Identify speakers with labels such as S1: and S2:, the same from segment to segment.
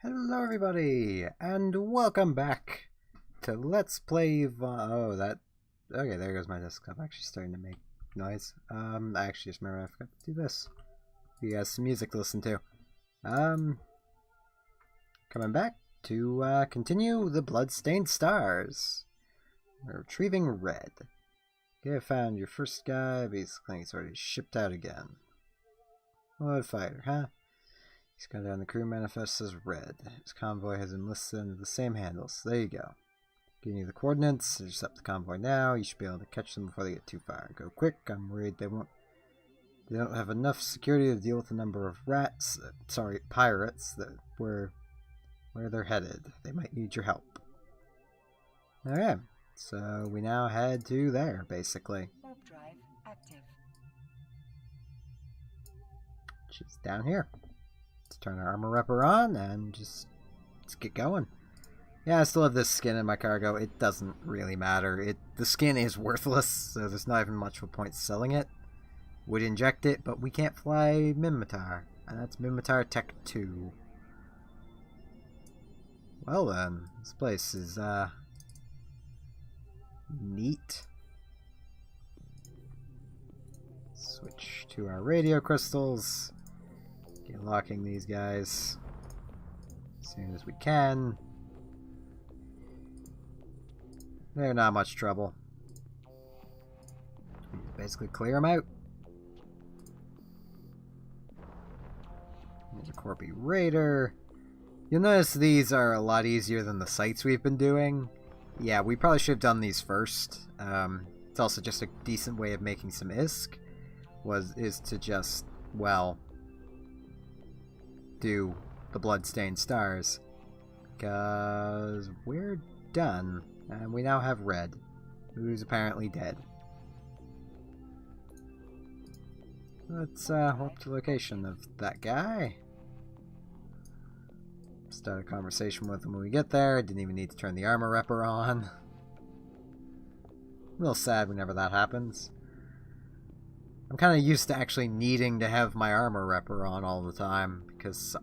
S1: Hello everybody, and welcome back to Let's Play okay, there goes my desktop actually starting to make noise. I actually just remembered I forgot to do this. You guys some music to listen to. Coming back to continue the Bloodstained Stars. We're retrieving Red. Okay, I found your first guy, basically he's already shipped out again. What fighter, huh? He's got down the crew manifest as Red. His convoy has enlisted under the same handles. There you go. Giving you the coordinates. Intercept the convoy now. You should be able to catch them before they get too far. Go quick. I'm worried they don't have enough security to deal with the number of pirates that where they're headed. They might need your help. Okay. So we now head to there, basically.
S2: Warp drive active.
S1: She's down here. Let's turn our armor repper on and let's get going. Yeah, I still have this skin in my cargo. It doesn't really matter. The skin is worthless, so there's not even much of a point selling it. Would inject it, but we can't fly Minmatar. And that's Minmatar Tech 2. Well then, this place is neat. Switch to our radio crystals. Get locking these guys as soon as we can. They're not much trouble. Basically clear them out. There's a Corby Raider. You'll notice these are a lot easier than the sights we've been doing. Yeah, we probably should have done these first. It's also just a decent way of making some ISK. Is to just, well, do the Bloodstained Stars. Because we're done. And we now have Red, who's apparently dead. Let's warp to the location of that guy. Start a conversation with him when we get there. Didn't even need to turn the armor repper on. A little sad whenever that happens. I'm kind of used to actually needing to have my armor repper on all the time, because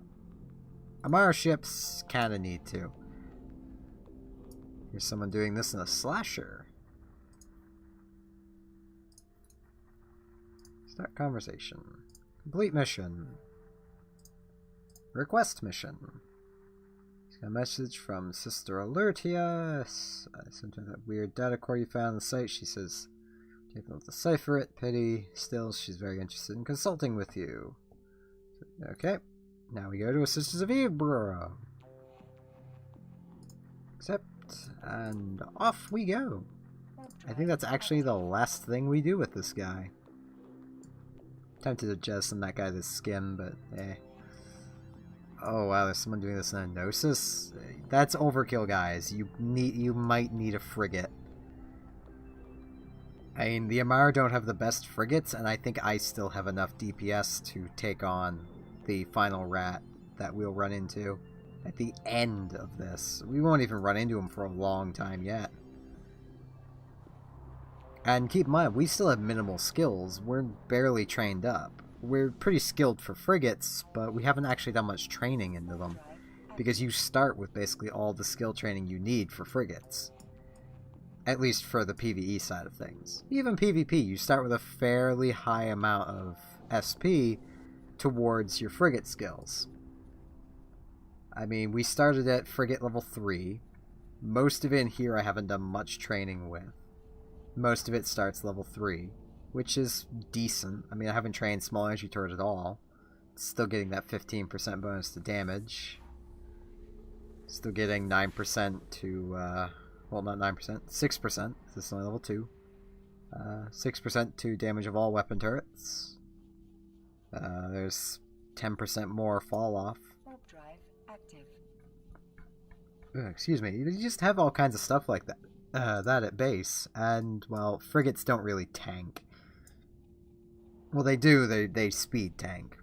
S1: our ships kind of need to. Here's someone doing this in a slasher. Start conversation. Complete mission. Request mission. Got a message from Sister Alertia. I sent her that weird data core you found on the site. She says, "Take a to decipher it. Pity. Still, she's very interested in consulting with you." Okay. Now we go to a Sisters of Eve bureau. Accept. And off we go. I think that's actually the last thing we do with this guy. Tempted to jettison that guy to skin, but eh. Oh wow, there's someone doing this in a Gnosis? That's overkill, guys. You might need a frigate. I mean, the Amar don't have the best frigates, and I think I still have enough DPS to take on the final rat that we'll run into at the end of this. We won't even run into him for a long time yet. And keep in mind, we still have minimal skills. We're barely trained up. We're pretty skilled for frigates, but we haven't actually done much training into them. Because you start with basically all the skill training you need for frigates. At least for the PvE side of things. Even PvP, you start with a fairly high amount of SP towards your frigate skills. I mean, we started at frigate level 3. Most of it in here I haven't done much training with. Most of it starts level 3, which is decent. I mean, I haven't trained small energy turret at all. Still getting that 15% bonus to damage. Still getting 9% to, well, not 9%, 6%. This is only level 2. 6% to damage of all weapon turrets. There's 10% more fall off.
S2: Warp drive active.
S1: Excuse me. You just have all kinds of stuff like that. That at base. And, well, frigates don't really tank. Well, they do. They speed tank.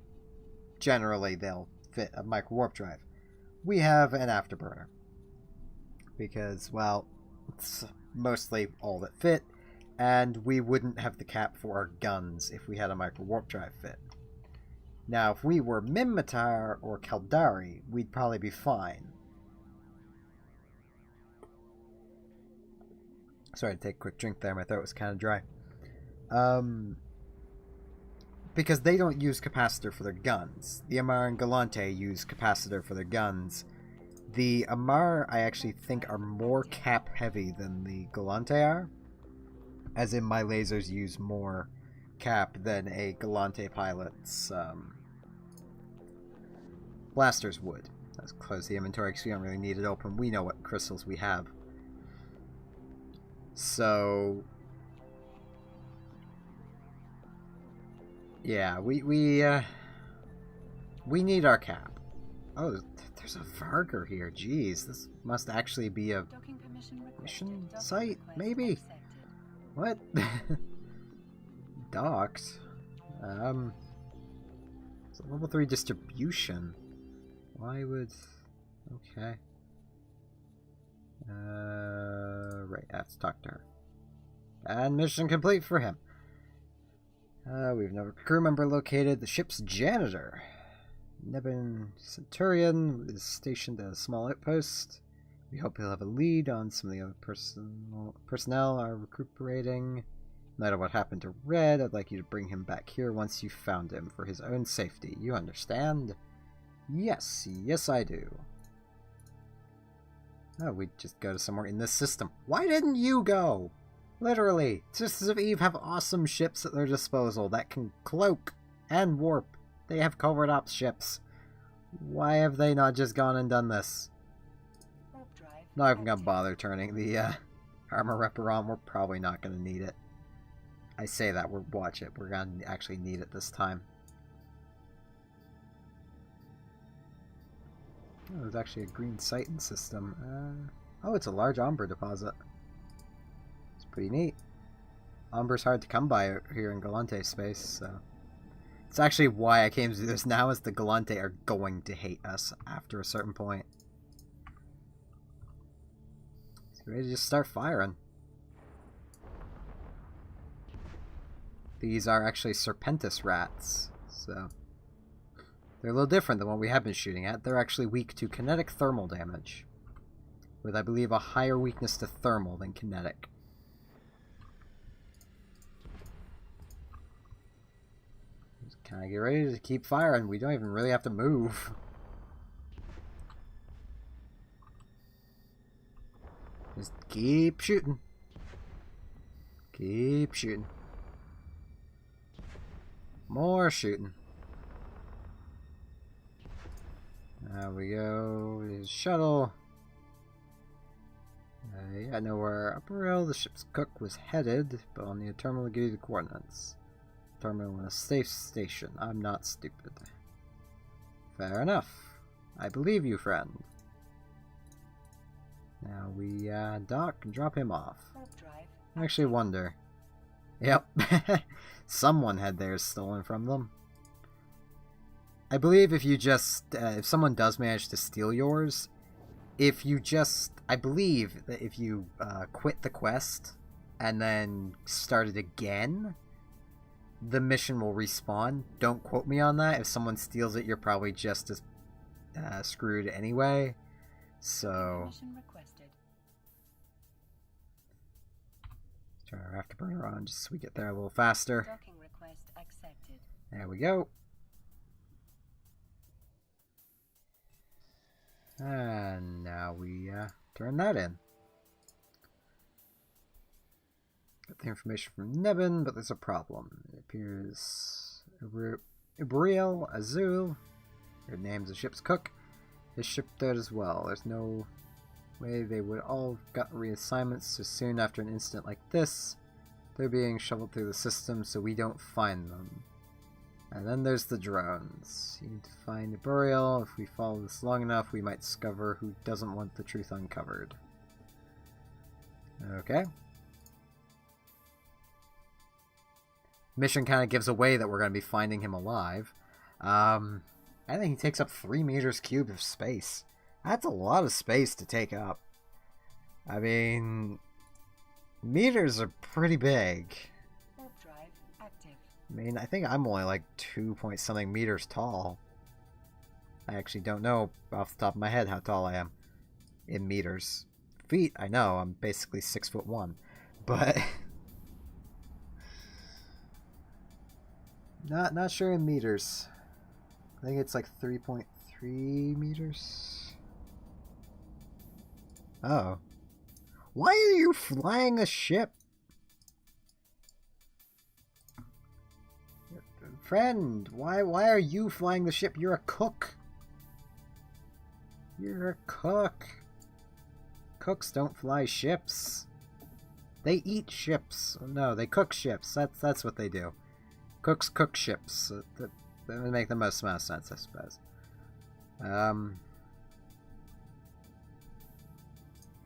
S1: Generally, they'll fit a micro warp drive. We have an afterburner. Because, well, it's mostly all that fit. And we wouldn't have the cap for our guns if we had a micro warp drive fit. Now, if we were Minmatar or Kaldari, we'd probably be fine. Sorry to take a quick drink there, my throat was kind of dry. Because they don't use capacitor for their guns. The Amar and Galante use capacitor for their guns. The Amar, I actually think, are more cap heavy than the Galante are. As in, my lasers use more cap than a Galante pilot's blasters would. Let's close the inventory because we don't really need it open. We know what crystals we have. So yeah, we need our cap. Oh, there's a Varger here. Jeez, this must actually be a mission site, maybe? What? Docks? It's a level 3 distribution. Why would... Okay. Right, I have to talk to her. And mission complete for him. We've another crew member located. The ship's janitor. Nebin Centurion is stationed at a small outpost. We hope he'll have a lead on some of the other personnel are recuperating. No matter what happened to Red, I'd like you to bring him back here once you've found him for his own safety. You understand? Yes, yes I do. Oh, we just go to somewhere in this system. Why didn't you go? Literally, Sisters of Eve have awesome ships at their disposal that can cloak and warp. They have covert ops ships. Why have they not just gone and done this? Not even gonna bother turning the armor repper on. We're probably not gonna need it. I say that, watch it. We're gonna actually need it this time. Oh, there's actually a green sighting system. Oh, it's a large Umber deposit. It's pretty neat. Umber's hard to come by here in Galante space, so... It's actually why I came to do this now, is the Galante are going to hate us after a certain point. So ready to just start firing. These are actually Serpentis rats, so... They're a little different than what we have been shooting at. They're actually weak to kinetic thermal damage, with, I believe, a higher weakness to thermal than kinetic. Just kind of get ready to keep firing. We don't even really have to move. Just keep shooting. Keep shooting. More shooting. There we go. His shuttle. Yeah, I know where Upper Hill, the ship's cook, was headed, but on the terminal, give you the coordinates. Terminal in a safe station. I'm not stupid. Fair enough. I believe you, friend. Now we dock and drop him off. I actually wonder. Yep. Someone had theirs stolen from them. I believe if you just, if someone does manage to steal yours, if you just, I believe that if you quit the quest and then start it again, the mission will respawn. Don't quote me on that. If someone steals it, you're probably just as screwed anyway. So, turn our afterburner on just so we get there a little faster.
S2: Docking request accepted.
S1: There we go. And now we turn that in. Got the information from Nebin, but there's a problem. It appears Ibriel Azul, your name's the ship's cook, is shipped out as well. There's no way they would all have got reassignments so soon after an incident like this. They're being shoveled through the system so we don't find them. And then there's the drones. You need to find a burial. If we follow this long enough, we might discover who doesn't want the truth uncovered. Okay. Mission kind of gives away that we're going to be finding him alive. I think he takes up 3 meters cubed of space. That's a lot of space to take up. I mean, meters are pretty big.
S2: Warp drive active.
S1: I mean, I think I'm only like 2 point something meters tall. I actually don't know off the top of my head how tall I am in meters. Feet, I know, I'm basically 6'1", but not sure in meters. I think it's like 3.3 meters. Oh. Why are you flying a ship? Friend, why are you flying the ship? You're a cook. You're a cook. Cooks don't fly ships. They eat ships. No, they cook ships. That's what they do. Cooks cook ships. That would make the most amount of sense, I suppose.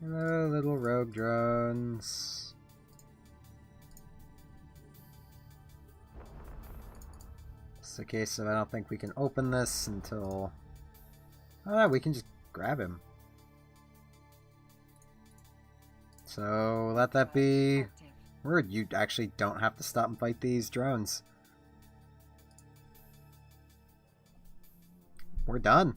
S1: Hello, little rogue drones. It's the case of I don't think we can open this until... Oh, we can just grab him. So let that be word. You actually don't have to stop and fight these drones. We're done.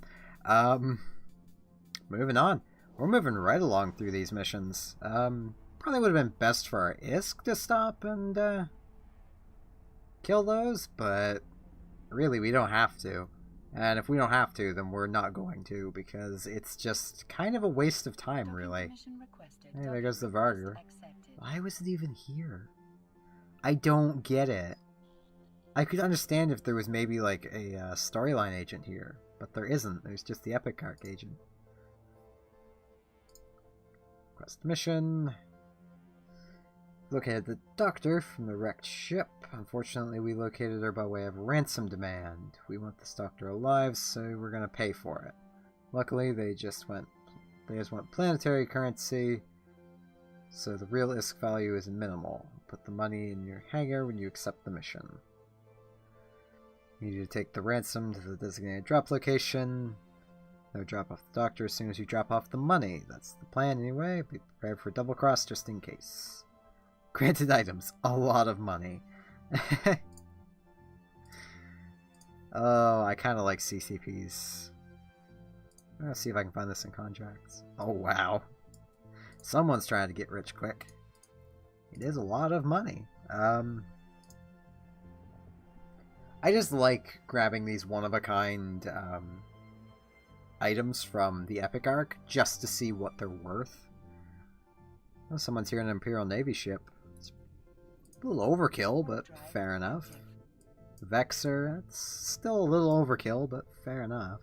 S1: Moving on. We're moving right along through these missions. Probably would have been best for our ISK to stop and kill those, but really we don't have to. And if we don't have to, then we're not going to, because it's just kind of a waste of time, really. Hey, there goes the Varger. Why was it even here? I don't get it. I could understand if there was maybe like a storyline agent here, but there isn't. There's just the Epic Arc agent. Quest mission. Located the doctor from the wrecked ship. Unfortunately, we located her by way of ransom demand. We want this doctor alive, so we're gonna pay for it. Luckily, they just want planetary currency, so the real ISK value is minimal. Put the money in your hangar when you accept the mission. You need to take the ransom to the designated drop location. They'll drop off the doctor as soon as you drop off the money. That's the plan anyway. Be prepared for double cross just in case. Granted items, a lot of money. Oh, I kind of like CCPs. Let's see if I can find this in contracts. Oh, wow. Someone's trying to get rich quick. It is a lot of money. I just like grabbing these one-of-a-kind items from the Epic Arc just to see what they're worth. Oh, someone's here in an Imperial Navy ship. It's a little overkill, but fair enough. Vexer, it's still a little overkill, but fair enough.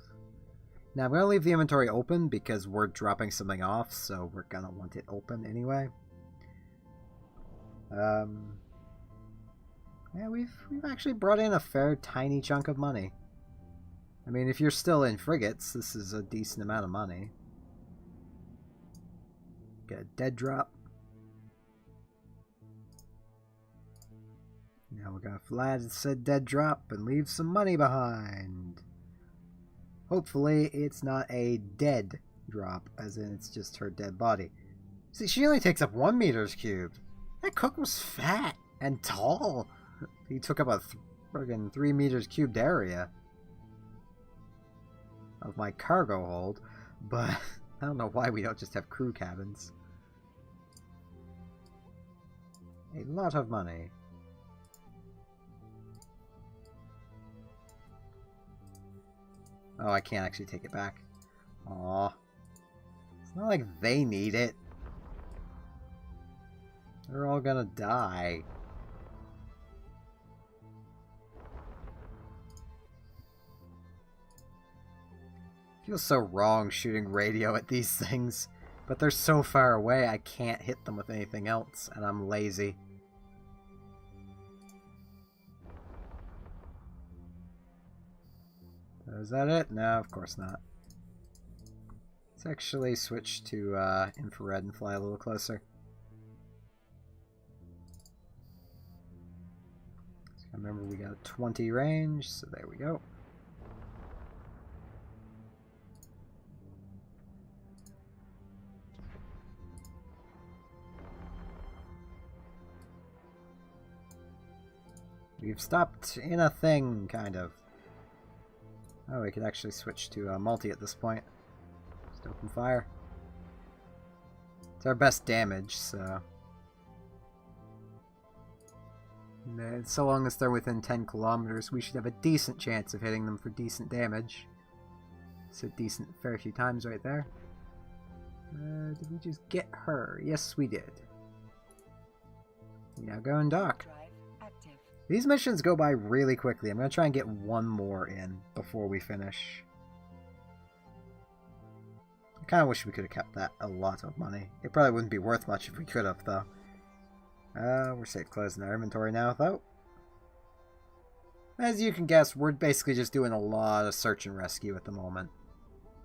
S1: Now, I'm going to leave the inventory open because we're dropping something off, so we're going to want it open anyway. Yeah, we've actually brought in a fair tiny chunk of money. I mean, if you're still in frigates, this is a decent amount of money. Get a dead drop. Now we're gonna fly to said dead drop and leave some money behind. Hopefully it's not a dead drop, as in it's just her dead body. See, she only takes up 1 meters cubed. That cook was fat and tall. He took up a friggin' 3 meters cubed area of my cargo hold, but I don't know why we don't just have crew cabins. A lot of money. Oh, I can't actually take it back. Aw. It's not like they need it. They're all gonna die. Feels so wrong shooting radio at these things, but they're so far away I can't hit them with anything else, and I'm lazy. Is that it? No, of course not. Let's actually switch to infrared and fly a little closer. So remember, we got 20 range, so there we go. We've stopped in a thing, kind of. Oh, we could actually switch to multi at this point. Just open fire. It's our best damage, so... And so long as they're within 10 kilometers, we should have a decent chance of hitting them for decent damage. So decent a fair few times right there. Did we just get her? Yes, we did. We now go and dock. These missions go by really quickly. I'm going to try and get one more in before we finish. I kind of wish we could have kept that a lot of money. It probably wouldn't be worth much if we could have, though. We're safe closing our inventory now, though. As you can guess, we're basically just doing a lot of search and rescue at the moment.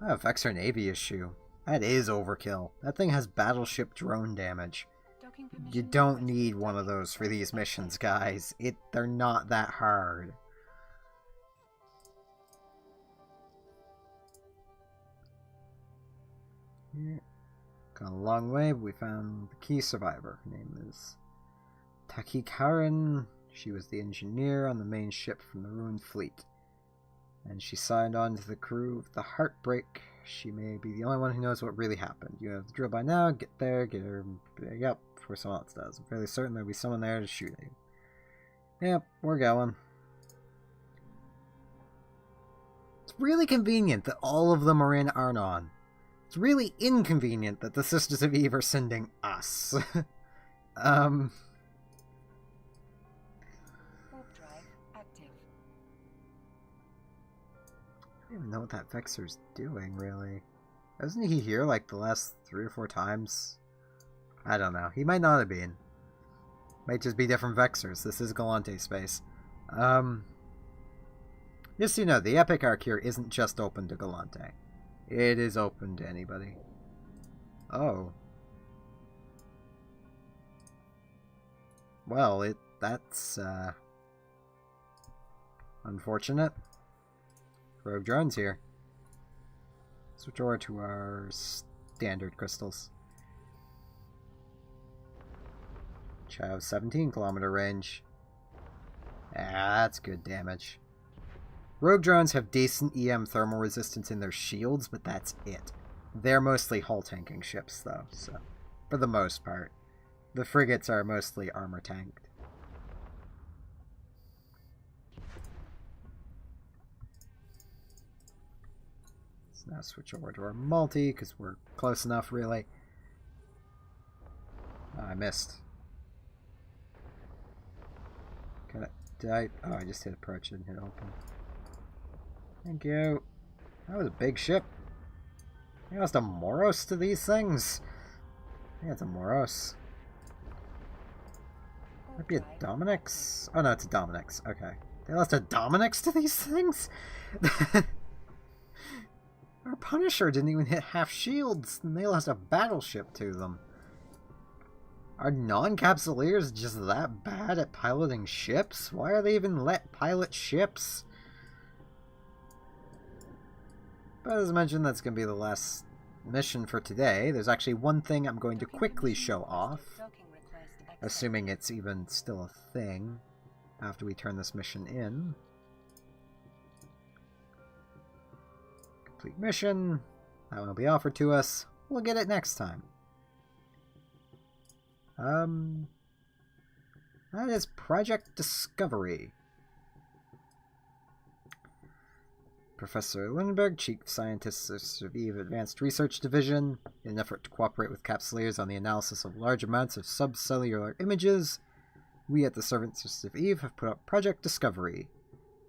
S1: Oh, Vexor Navy issue. That is overkill. That thing has battleship drone damage. You don't need one of those for these missions, guys. They're not that hard. Yeah. Gone a long way, but we found the key survivor. Her name is Taki Karen. She was the engineer on the main ship from the ruined fleet. And she signed on to the crew of the Heartbreak. She may be the only one who knows what really happened. You have the drill by now. Get there, get her. Yep, before someone else does. I'm fairly certain there'll be someone there to shoot at you. Yep, we're going. It's really convenient that all of them are in Arnon. It's really inconvenient that the Sisters of Eve are sending us. I don't even know what that Vexor's doing, really. Wasn't he here, like, the last 3 or 4 times? I don't know. He might not have been. Might just be different Vexors. This is Galante space. Just so you know, the Epic Arc here isn't just open to Galante. It is open to anybody. Oh. Well, that's, unfortunate. Rogue drones here. Switch over to our standard crystals. Which have 17-kilometer range. That's good damage. Rogue drones have decent EM thermal resistance in their shields, but that's it. They're mostly hull tanking ships, though, so for the most part. The frigates are mostly armor tanked. Now switch over to our multi, because we're close enough, really. Oh, I missed. Did I? Oh, I just hit approach and hit open. Thank you. That was a big ship. They lost a Moros to these things. I think it's a Moros. Might be a Dominix. Oh no, it's a Dominix. Okay. They lost a Dominix to these things? Our Punisher didn't even hit half shields, and they lost a battleship to them. Are non-capsuleers just that bad at piloting ships? Why are they even let pilot ships? But as mentioned, that's going to be the last mission for today. There's actually one thing I'm going to quickly show off, assuming it's even still a thing after we turn this mission in. Complete mission. That one will be offered to us. We'll get it next time. That is Project Discovery. Professor Lindbergh, Chief Scientist of Eve Advanced Research Division, in an effort to cooperate with Capsuleers on the analysis of large amounts of subcellular images, we at the Servants of Eve have put up Project Discovery.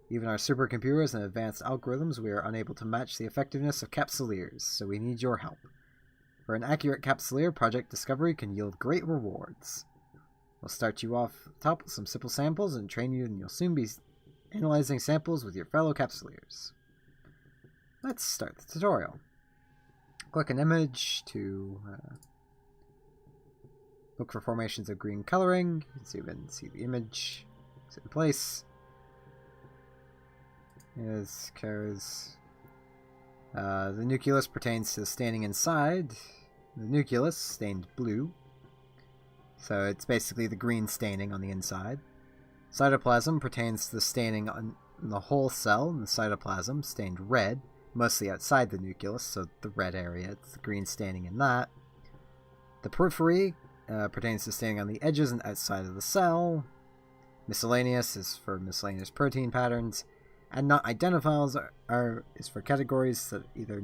S1: Even our supercomputers and advanced algorithms, we are unable to match the effectiveness of Capsuleers, so we need your help. For an accurate Capsuleer, Project Discovery can yield great rewards. We'll start you off at the top with some simple samples and train you, and you'll soon be analyzing samples with your fellow Capsuleers. Let's start the tutorial. Click an image to look for formations of green coloring. You can see the image. It's in place. Is Kara's. The nucleus pertains to the staining inside. The nucleus stained blue. So it's basically the green staining on the inside. Cytoplasm pertains to the staining on the whole cell, and the cytoplasm stained red, mostly outside the nucleus, so the red area, it's the green staining in that. The periphery pertains to staining on the edges and outside of the cell. Miscellaneous is for miscellaneous protein patterns, and not identifiers is for categories that either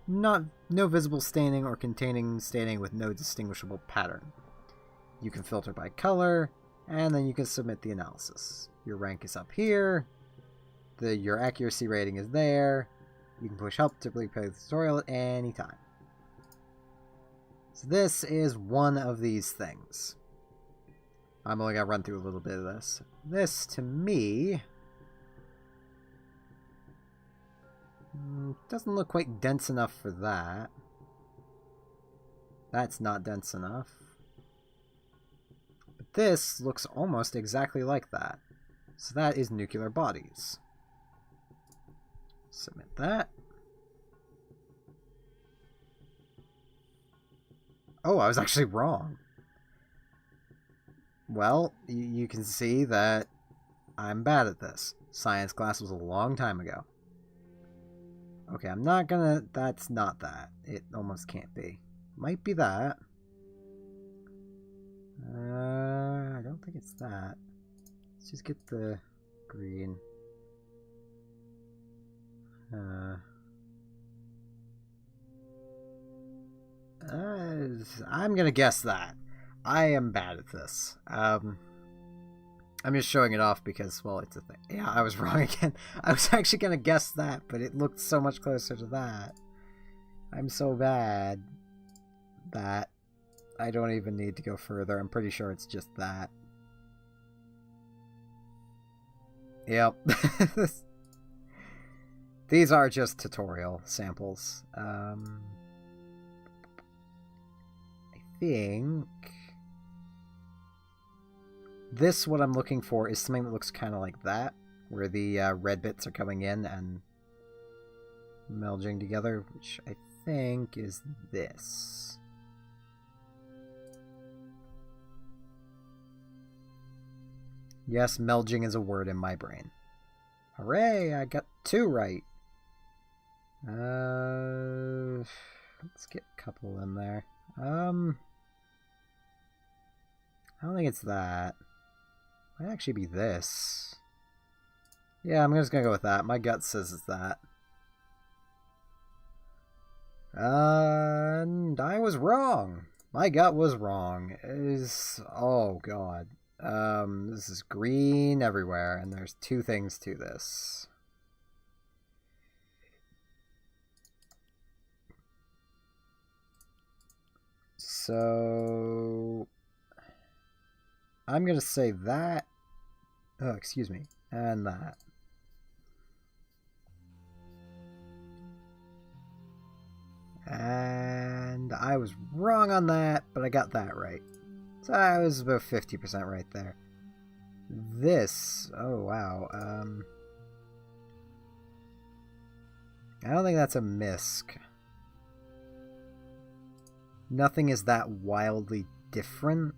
S1: no visible staining or containing staining with no distinguishable pattern. You can filter by color, and then you can submit the analysis. Your rank is up here. Your accuracy rating is there. You can push help to replay the tutorial at any time. So this is one of these things. I'm only going to run through a little bit of this. This, to me, doesn't look quite dense enough for that. That's not dense enough. But this looks almost exactly like that. So that is nuclear bodies. Submit that. Oh, I was actually wrong. Well, you can see that I'm bad at this. Science class was a long time ago. Okay, I'm not gonna... That's not that. It almost can't be. Might be that. I don't think it's that. Let's just get the green. I'm gonna guess that. I am bad at this. I'm just showing it off because, well, it's a thing. Yeah, I was wrong again. I was actually gonna guess that, but it looked so much closer to that. I'm so bad that I don't even need to go further. I'm pretty sure it's just that. Yep. These are just tutorial samples. I think this, what I'm looking for, is something that looks kind of like that, where the red bits are coming in and melding together, which I think is this. Yes, melding is a word in my brain. Hooray, I got 2 right. Let's get a couple in there. I don't think it's that. Might actually be this. Yeah, I'm just gonna go with that. My gut says it's that. And I was wrong. My gut was wrong. Oh god. This is green everywhere, and there's 2 things to this. So I'm gonna say that. Oh, excuse me. And that. And I was wrong on that, but I got that right. So I was about 50% right there. This, oh wow. I don't think that's a misc. Nothing is that wildly different.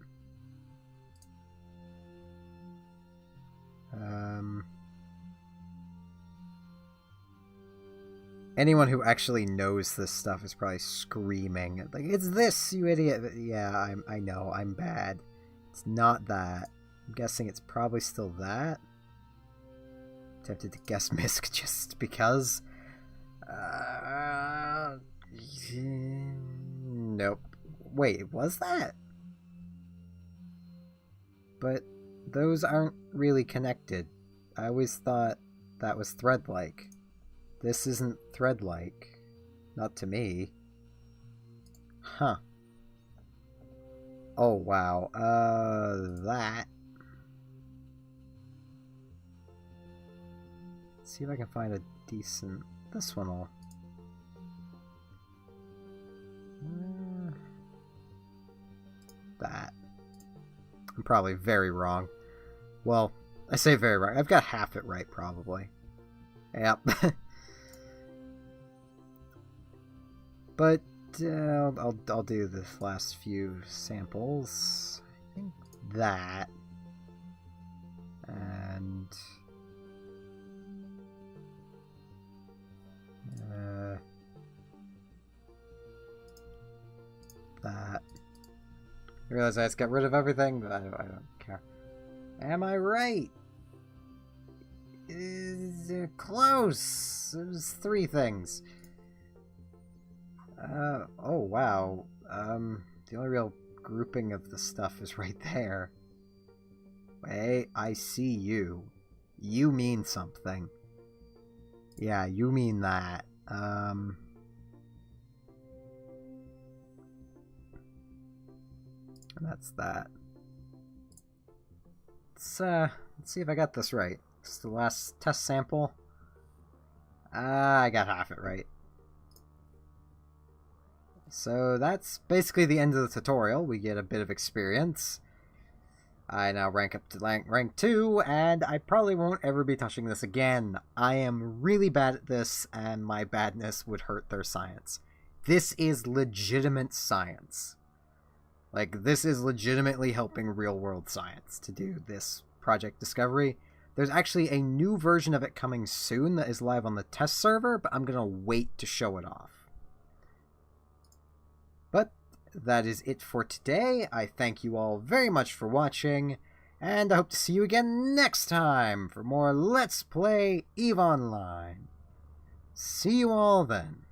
S1: Anyone who actually knows this stuff is probably screaming, like, it's this, you idiot. Yeah, I know, I'm bad. It's not that. I'm guessing it's probably still that. Tempted to guess misc just because. Nope. Wait, was that? But those aren't really connected. I always thought that was thread-like. This isn't thread-like. Not to me. Huh. Oh, wow. That. Let's see if I can find a decent... This one will... that. I'm probably very wrong. Well, I say very right. I've got half it right, probably. Yep. But I'll do the last few samples. I think that. that. I realize I just got rid of everything, but I don't care. Am I right? Close! It was 3 things. Oh wow. The only real grouping of the stuff is right there. Wait, I see you. You mean something. Yeah, you mean that. And that's that. Let's see if I got this right. This is the last test sample. I got half it right. So that's basically the end of the tutorial. We get a bit of experience. I now rank up to rank 2, and I probably won't ever be touching this again. I am really bad at this, and my badness would hurt their science. This is legitimate science. Like, this is legitimately helping real-world science to do this project discovery. There's actually a new version of it coming soon that is live on the test server, but I'm going to wait to show it off. But that is it for today. I thank you all very much for watching, and I hope to see you again next time for more Let's Play EVE Online. See you all then.